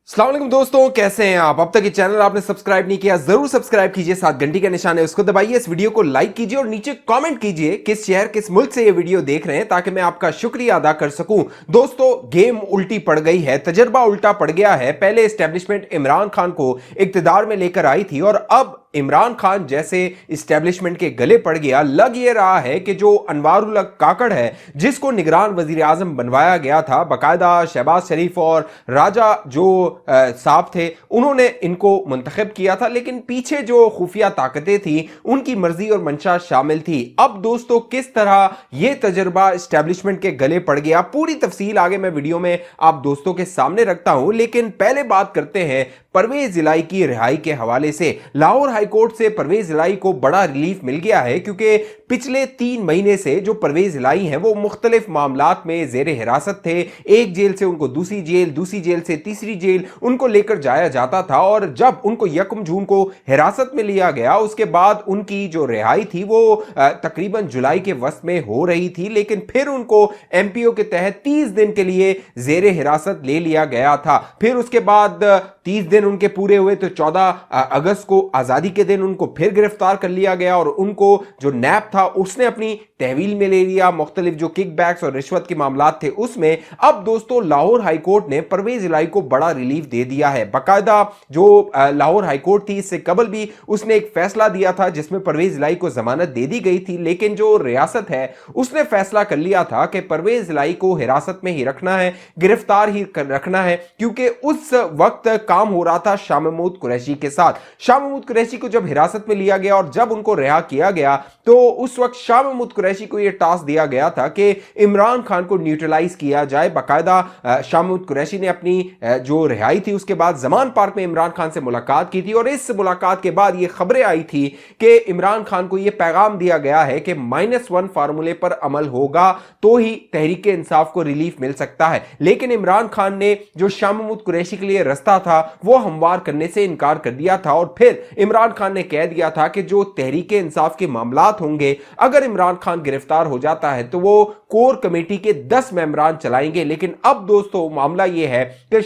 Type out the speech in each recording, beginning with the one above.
अस्सलाम वालेकुम दोस्तों, कैसे हैं आप। अब तक ये चैनल आपने सब्सक्राइब नहीं किया, जरूर सब्सक्राइब कीजिए, साथ घंटी का निशान है उसको दबाइए, इस वीडियो को लाइक कीजिए और नीचे कमेंट कीजिए किस शहर किस मुल्क से ये वीडियो देख रहे हैं ताकि मैं आपका शुक्रिया अदा कर सकूं। दोस्तों, गेम उल्टी पड़ गई है, तजर्बा उल्टा पड़ गया है। पहले एस्टेब्लिशमेंट इमरान खान को इक्तिदार में लेकर आई थी और अब इमरान खान जैसे इस्टेब्लिशमेंट के गले पड़ गया। लग ये रहा है कि जो अनवारुल हक काकड़ है, जिसको निगरान वजीर आजम बनवाया गया था, बाकायदा शहबाज शरीफ और राजा जो साहब थे उन्होंने इनको मुंतखब किया था, लेकिन पीछे जो खुफिया ताकतें थी उनकी मर्जी और मंशा शामिल थी। अब दोस्तों, किस तरह यह तजर्बा इस्टेब्लिशमेंट के गले पड़ गया, पूरी तफसील आगे मैं वीडियो में आप दोस्तों के सामने रखता हूं। लेकिन पहले बात करते हैं परवेज इलाही की रिहाई के हवाले से। लाहौर हाईकोर्ट से परवेज इलाही को बड़ा रिलीफ मिल गया है, क्योंकि पिछले 3 महीने से जो परवेज इलाही हैं वो मुख्तलिफ मामलात में जेर हिरासत थे। एक जेल से उनको दूसरी जेल से तीसरी जेल उनको लेकर जाया जाता था, और जब उनको 1 जून को हिरासत में लिया गया उसके बाद उनकी जो रिहाई थी वो तकरीबन जुलाई के वस्त में हो रही थी, लेकिन फिर उनको एमपीओ के तहत 30 दिन के लिए जेर हिरासत ले लिया गया था। फिर उसके बाद 30 दिन उनके पूरे हुए तो 14 अगस्त को आजादी के दिन उनको फिर गिरफ्तार कर लिया गया और उनको जो नैब था उसने अपनी तहवील में ले लिया। मुख्तलिफ जो किकबैक्स और रिश्वत के मामलात थे उसमें अब दोस्तों लाहौर हाईकोर्ट ने परवेज इलाही को बड़ा रिलीफ दे दिया है। बाकायदा जो लाहौर हाईकोर्ट थी, इससे कबल भी उसने एक फैसला दिया था जिसमें परवेज इलाही को जमानत दे दी गई थी, लेकिन जो रियासत है उसने फैसला कर लिया था कि परवेज इलाही को हिरासत में ही रखना है, गिरफ्तार ही रखना है, क्योंकि उस वक्त काम हो रहा था शाह महमूद कुरैशी के साथ। शाह महमूद कुरैशी को जब हिरासत में लिया गया और जब उनको रिहा किया गया तो उस वक्त शाह महमूद कुरैशी को यह टास्क दिया गया था कि इमरान खान को न्यूट्रलाइज किया जाए। बाकायदा शाह महमूद कुरैशी ने अपनी जो रिहाई थी उसके बाद जमान पार्क में इमरान खान से मुलाकात की थी, और इस मुलाकात के बाद यह खबरें आई थी कि इमरान खान को यह पैगाम दिया गया है कि -1 फार्मूले पर अमल होगा तो ही तहरीक इंसाफ को रिलीफ मिल सकता है। लेकिन इमरान खान ने जो शाह महमूद कुरैशी के लिए रास्ता था वो हमवार करने से इनकार कर दिया था, और फिर इमरान खान ने कह दिया था कि जो तहरीक इंसाफ के मामलात होंगे, अगर इमरान खान गिरफ्तार हो जाता है तो वो कोर कमेटी के 10 मेंबरान चलाएंगे। लेकिन अब दोस्तों मामला यह है कि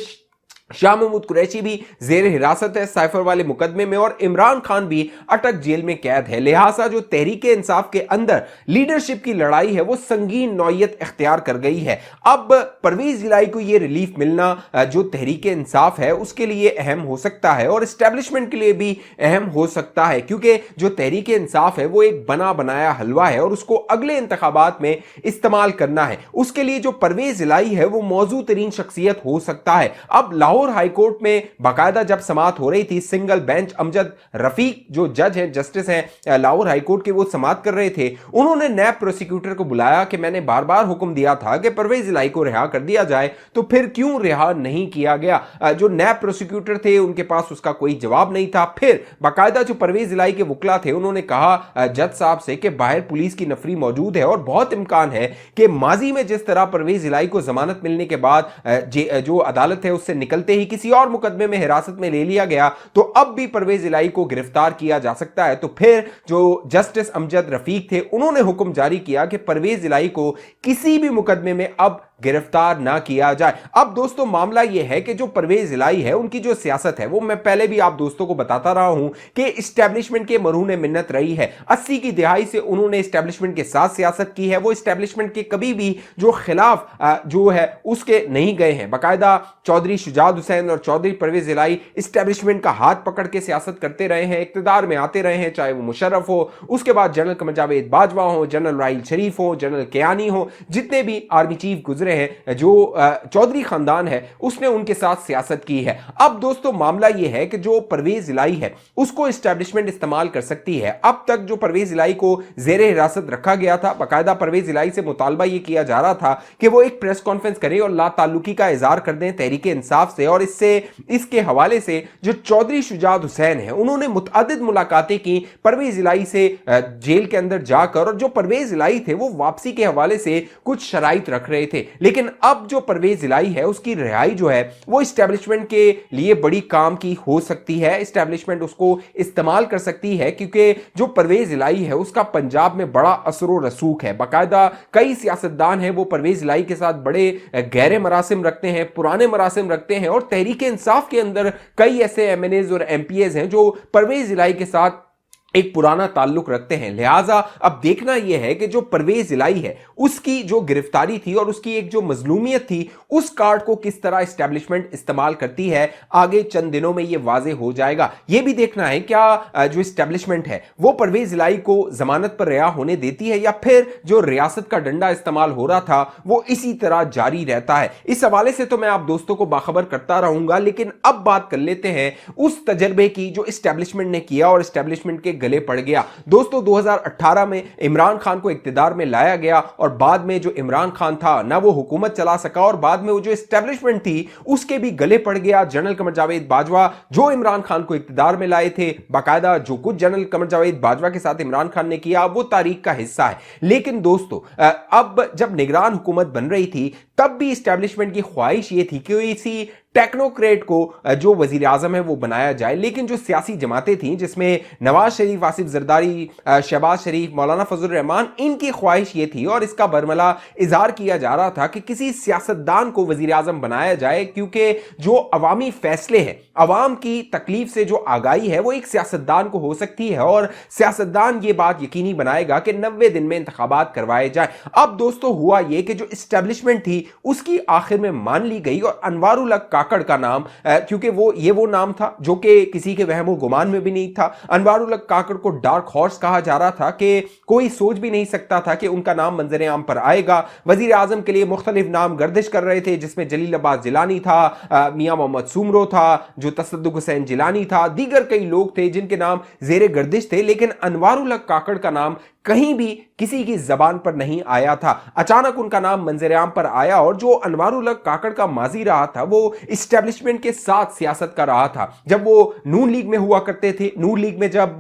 शाह महमूद कुरैशी भी जेर हिरासत है साइफर वाले मुकदमे में, और इमरान खान भी अटक जेल में कैद है। लिहाजा जो तहरीक इंसाफ के अंदर लीडरशिप की लड़ाई है वो संगीन नौयत इख्तियार कर गई है। अब परवेज इलाही को यह रिलीफ मिलना जो तहरीक इंसाफ है उसके लिए अहम हो सकता है और एस्टेब्लिशमेंट के लिए भी अहम हो सकता है, क्योंकि जो तहरीक इंसाफ है वो एक बना बनाया हलवा है और उसको अगले इंतखाबात में इस्तेमाल करना है। उसके लिए जो परवेज इलाही है वो मौजूद तरीन शख्सियत हो सकता है। अब लाहौर हाईकोर्ट में बाकायदा जब समाअत हो रही थी, सिंगल बेंच अमजद रफीक जो जज हैं, जस्टिस हैं लाहौर हाईकोर्ट के, वो समाअत कर रहे थे। उन्होंने नैब प्रोसिक्यूटर को बुलाया कि मैंने बार बार हुक्म दिया था कि परवेज इलाही को रिहा कर दिया जाए, तो फिर क्यों रिहा नहीं किया गया। जो नैब प्रोसिक्यूटर थे उनके पास उसका कोई जवाब नहीं था। फिर बाकायदा जो परवेज इलाही के वकला थे उन्होंने कहा जज साहब से कि बाहर पुलिस की नफरी मौजूद है और बहुत इम्कान है कि माजी में जिस तरह परवेज इलाही को जमानत मिलने के बाद जो अदालत है उससे निकलते ही किसी और मुकदमे में हिरासत में ले लिया गया, तो अब भी परवेज इलाही को गिरफ्तार किया जा सकता है। तो फिर जो जस्टिस अमजद रफीक थे उन्होंने हुक्म जारी किया कि परवेज इलाही को किसी भी मुकदमे में अब गिरफ्तार ना किया जाए। अब दोस्तों मामला यह है कि जो परवेज इलाही है उनकी जो सियासत है वो मैं पहले भी आप दोस्तों को बताता रहा हूं कि इस्टेब्लिशमेंट के मरहून मिन्नत रही है। 80 की दिहाई से उन्होंने इस्टेब्लिशमेंट के साथ सियासत की है। वो इस्टेब्लिशमेंट के कभी भी जो खिलाफ जो है उसके नहीं गए हैं। बाकायदा चौधरी शुजात हुसैन और चौधरी परवेज इलाही इस्टेब्लिशमेंट का हाथ पकड़ के सियासत करते रहे हैं, इक्तदार में आते रहे हैं, चाहे वो मुशर्रफ हो, उसके बाद जनरल कमर जावेद बाजवा हो, जनरल राहिल शरीफ हो, जनरल कियानी हो, जितने भी आर्मी चीफ गुजरे हैं, जो चौधरी खानदान है उसने उनके साथ सियासत की है। अब दोस्तों मामला यह है कि जो परवेज इलाही है उसको इस्टेब्लिशमेंट इस्तेमाल कर सकती है। अब तक जो परवेज इलाही को जेर हिरासत रखा गया था, बाकायदा परवेज इलाही से मुतालबा यह किया जा रहा था कि वो एक प्रेस कॉन्फ्रेंस करें और लाताल्लुकी का इजहार कर दें तहरीक इंसाफ से, और इसके हवाले से जो चौधरी शुजात हुसैन है उन्होंने मुतअद्दिद मुलाकातें की परवेज इलाही से जेल के अंदर जाकर, और जो परवेज इलाही थे वो वापसी के हवाले से कुछ शराइत रख रहे थे। लेकिन अब जो परवेज इलाही है उसकी रिहाई जो है वो इस्टेब्लिशमेंट के लिए बड़ी काम की हो सकती है। इस्टेब्लिशमेंट उसको इस्तेमाल कर सकती है क्योंकि जो परवेज इलाही है उसका पंजाब में बड़ा असर रसूख है। बाकायदा कई सियासतदान हैं वो परवेज इलाही के साथ बड़े गहरे मरासिम रखते हैं, पुराने मरासिम रखते हैं, और तहरीक इंसाफ के अंदर कई ऐसे एमएनएज और एमपीएज हैं जो परवेज इलाही के साथ एक पुराना ताल्लुक रखते हैं। लिहाजा अब देखना यह है कि जो परवेज इलाही है उसकी जो गिरफ्तारी थी और उसकी एक जो मजलूमियत थी उस कार्ड को किस तरह एस्टेब्लिशमेंट इस्तेमाल करती है, आगे चंद दिनों में यह वाजे हो जाएगा। यह भी देखना है क्या जो एस्टेब्लिशमेंट है वो परवेज इलाही को जमानत पर रिहा होने देती है या फिर जो रियासत का डंडा इस्तेमाल हो रहा था वो इसी तरह जारी रहता है। इस हवाले से तो मैं आप दोस्तों को बाखबर करता रहूंगा, लेकिन अब बात कर लेते हैं उस तजर्बे की जो एस्टेब्लिशमेंट ने किया और एस्टेब्लिशमेंट के गले पड़ गया। दोस्तों 2018 में इमरान खान को इक्तिदार में लाया गया और बाद में जो इमरान खान था ना वो हुकूमत चला सका और बाद में वो जो एस्टेब्लिशमेंट थी उसके भी गले पड़ गया जनरल कमर जावेद बाजवा जो इमरान खान को इक्तिदार में लाए थे। बाकायदा जो कुछ जनरल कमर जावेद बाजवा के साथ इमरान खान ने किया वो तारीख का हिस्सा है। लेकिन दोस्तों अब जब निगरान हुकूमत बन रही थी तब भी एस्टेब्लिशमेंट की ख्वाहिश ये थी कि इसी टेक्नोक्रेट को जो वजीर आजम है वो बनाया जाए। लेकिन जो सियासी जमातें थीं जिसमें नवाज शरीफ, आसिफ जरदारी, शहबाज शरीफ, मौलाना फजल रहमान, इनकी ख्वाहिश ये थी और इसका बरमला इजहार किया जा रहा था कि किसी सियासतदान को वजीर आजम बनाया जाए, क्योंकि जो अवामी फैसले हैं, अवाम की तकलीफ से जो आगाही है वो एक सियासतदान को हो सकती है और सियासतदान ये बात यकीनी बनाएगा कि 90 दिन में इंतखाबात करवाए जाए। अब दोस्तों हुआ ये कि जो एस्टेब्लिशमेंट थी उसकी आखिर में मान ली गई और अनवारुल हक काकड़ का नाम, क्योंकि वो नाम था जो कि किसी के वहमो गुमान में भी नहीं था। अनवारुल हक काकड़ को डार्क हॉर्स कहा जा रहा था कि कोई सोच भी नहीं सकता था कि उनका नाम मंजर आम पर आएगा। वजीर आजम के लिए मुख्तलिफ नाम गर्दिश कर रहे थे जिसमें जलील अब्बास जिलानी था, मियां मोहम्मद सुमरो था, जो तसद्दुक हुसैन जिलानी था, दीगर कई लोग थे जिनके नाम जेरे गर्दिश थे। लेकिन अनवारुल हक काकड़ का नाम कहीं भी किसी की जबान पर नहीं आया था। अचानक उनका नाम मंजर आम पर आया और जो अनवारुल हक काकड़ का माजी रहा था वो इस्टेब्लिशमेंट के साथ सियासत का रहा था। जब वो नून लीग में हुआ करते थे, नून लीग में जब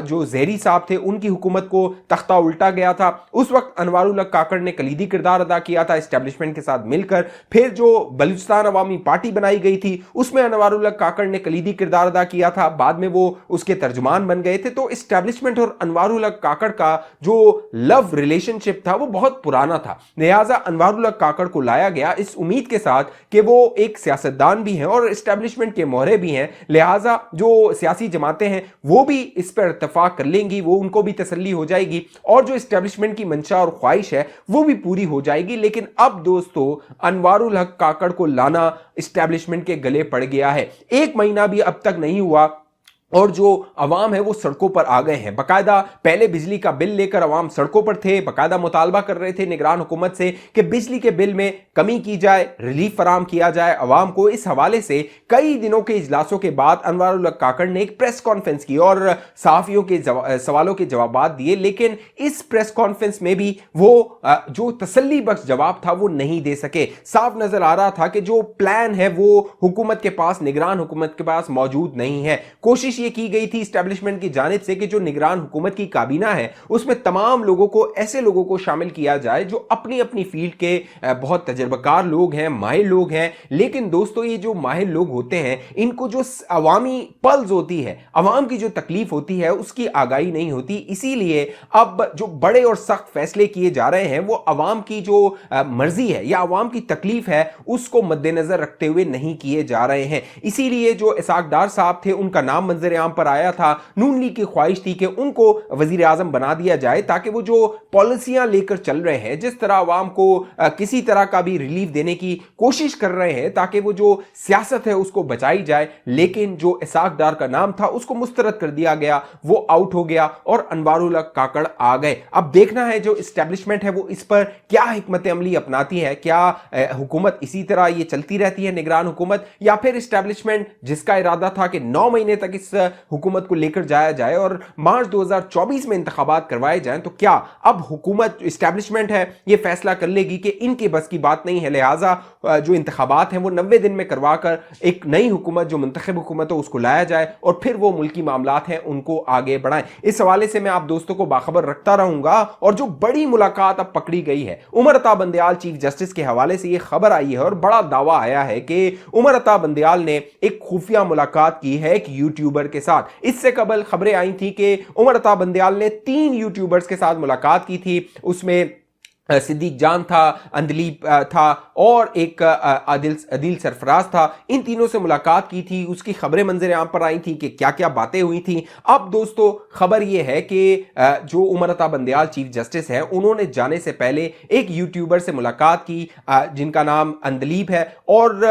जो ज़हरी साहब थे उनकी हुकूमत को तख्ता उल्टा गया था, उस वक्त अनवारुल हक काकड़ ने कलीदी किरदार अदा किया था इस्टेब्लिशमेंट के साथ मिलकर। फिर जो बलूचिस्तान अवामी पार्टी बनाई गई थी उसमें अनवारुल हक काकड़ ने कलीदी किरदार अदा किया था, बाद में वो उसके तर्जुमान बन गए थे। तो इस्टेब्लिशमेंट और अनवारुल हक काकड़ का जो लव रिलेशनशिप था वो बहुत पुराना था। लिहाजा अनवारुल हक काकड़ को लाया गया इस उम्मीद के साथ कि वो एक सियासतदान भी हैं और एस्टेब्लिशमेंट के मोहरे भी हैं। लिहाजा जो सियासी जमातें हैं वो भी इस पर इत्तेफाक कर लेंगी, वो उनको भी तसल्ली हो जाएगी और जो एस्टेब्लिशमेंट की मंशा और ख्वाहिश है वो भी पूरी हो जाएगी। लेकिन अब दोस्तों अनवारुल हक काकड़ को लाना एस्टेब्लिशमेंट के गले पड़ गया है। 1 महीना भी अब तक नहीं हुआ और जो अवाम है वो सड़कों पर आ गए हैं। बाकायदा पहले बिजली का बिल लेकर अवाम सड़कों पर थे, बाकायदा मुतालबा कर रहे थे निगरान हुकूमत से कि बिजली के बिल में कमी की जाए, रिलीफ फराम किया जाए अवाम को। इस हवाले से कई दिनों के इजलासों के बाद अनवारुल हक काकड़ ने एक प्रेस कॉन्फ्रेंस की और सहाफियों के सवालों के जवाब दिए। लेकिन इस प्रेस कॉन्फ्रेंस में भी वो जो तसल्ली बख्श जवाब था वो नहीं दे सके। साफ नजर आ रहा था कि जो प्लान है वो हुकूमत के पास, निगरान हुकूमत के पास मौजूद नहीं है। कोशिश ये की गई थी एस्टेब्लिशमेंट की जानिब से कि जो निगरान हुकूमत की काबीना है उसमें तमाम लोगों को, ऐसे लोगों को शामिल किया जाए जो अपनी अपनी फील्ड के बहुत तजर्बाकार लोग हैं, माहिर लोग हैं। लेकिन दोस्तों ये जो माहिर लोग होते हैं इनको जो अवामी पल्स होती है, अवाम की जो तकलीफ होती है उसकी आगाही नहीं होती। इसीलिए अब जो बड़े और सख्त फैसले किए जा रहे हैं वो अवाम की जो मर्जी है या अवाम की तकलीफ है उसको मद्देनजर रखते हुए नहीं किए जा रहे हैं। इसीलिए जो इसाक डार साहब थे उनका नाम मंजर आम पर आया था। नून लीग की ख्वाहिश थी कि उनको वजीर आजम बना दिया जाए ताकि वो जो पॉलिसियां लेकर चल रहे हैं, जिस तरह अवाम को किसी तरह का भी रिलीफ देने की कोशिश कर रहे हैं ताकि वो जो सियासत है उसको बचाई जाए। लेकिन जो इसाक डार का नाम था उसको मुस्तरद कर दिया गया, वो आउट हो गया और अनवारुल हक काकड़ आ गए। अब देखना है जो एस्टेब्लिशमेंट है वो इस पर क्या हिकमत अमली अपनाती है। क्या हुकूमत इसी तरह ये चलती रहती है निगरान हुकूमत, या फिर एस्टेब्लिशमेंट जिसका इरादा था कि 9 महीने तक इस हुकूमत को लेकर जाया जाए और मार्च 2024 में इंतखाबात करवाए जाएं, तो क्या अब हुकूमत इस्टेब्लिशमेंट है ये फैसला कर लेगी कि इनके बस की बात नहीं है, लिहाजा जो इंतखाबात हैं वो 90 दिन में करवा कर एक नई हुकूमत जो मुंतखब हुकूमत हो उसको लाया जाए और फिर वो मुल्की मामलात हैं उनको आगे बढ़ाएं। इस हवाले से मैं आप दोस्तों को बाखबर रखता रहूंगा। और जो बड़ी मुलाकात अब पकड़ी गई है उमर अता बंदयाल चीफ जस्टिस के हवाले से ये खबर आई है और बड़ा दावा आया है कि उमर अता बंदयाल ने एक खुफिया मुलाकात की है एक यूट्यूबर के साथ। इससे कबल खबरें आई थी कि उमर अता बंदयाल ने 3 यूट्यूबर्स के साथ मुलाकात की थी। उसमें सिद्दीक जान था, अंदलीब था और एक अदिल सरफराज था। इन तीनों से मुलाकात की थी, उसकी खबरें मंजर आम पर आई थी कि क्या क्या बातें हुई थी। अब दोस्तों खबर यह है कि जो उमर अता बंदयाल चीफ जस्टिस है उन्होंने जाने से पहले एक यूट्यूबर से मुलाकात की जिनका नाम अंदलीब है और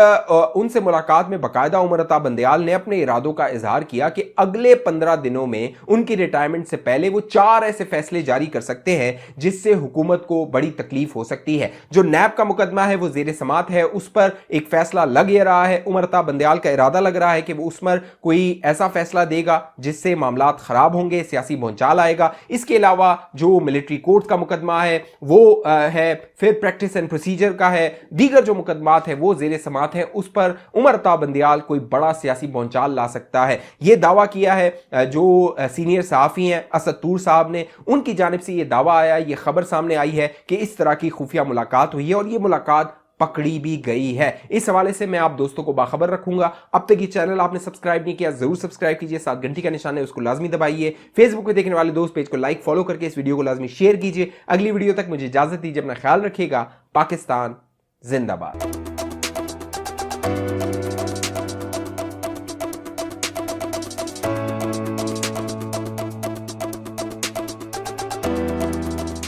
उनसे मुलाकात में बाकायदा उमर अता बंदयाल ने अपने इरादों का इजहार किया कि अगले 15 दिनों में उनकी रिटायरमेंट से पहले वो 4 ऐसे फैसले जारी कर सकते हैं जिससे हुकूमत को बड़ी तकलीफ हो सकती है। जो नैब का मुकदमा है वो जेर समात है, उस पर एक फैसला लग ये रहा है। उमर अता बंदयाल का इरादा लग रहा है कि वो उस पर कोई ऐसा फैसला देगा जिससे मामलात खराब होंगे, सियासी भूचाल आएगा। इसके अलावा जो मिलिट्री कोर्ट का मुकदमा है वो है, फिर प्रैक्टिस एंड प्रोसीजर का है, दीगर जो मुकदमात है वो जेर समात है, उस पर उमर अता बंदयाल कोई बड़ा सियासी भूचाल ला सकता है। यह दावा किया है जो सीनियर सहाफी हैं असद तूर साहब ने, उनकी जानिब से यह दावा आया, यह खबर सामने आई है कि इस तरह की खुफिया मुलाकात हुई है और यह मुलाकात पकड़ी भी गई है। इस हवाले से मैं आप दोस्तों को बाखबर रखूंगा। अब तक ये चैनल आपने सब्सक्राइब नहीं किया जरूर सब्सक्राइब कीजिए, साथ घंटी का निशान है उसको लाजमी दबाइए। फेसबुक पे देखने वाले दोस्त पेज को लाइक फॉलो करके इस वीडियो को लाजमी शेयर कीजिए। अगली वीडियो तक मुझे इजाजत दीजिए, अपना ख्याल रखिएगा। पाकिस्तान जिंदाबाद।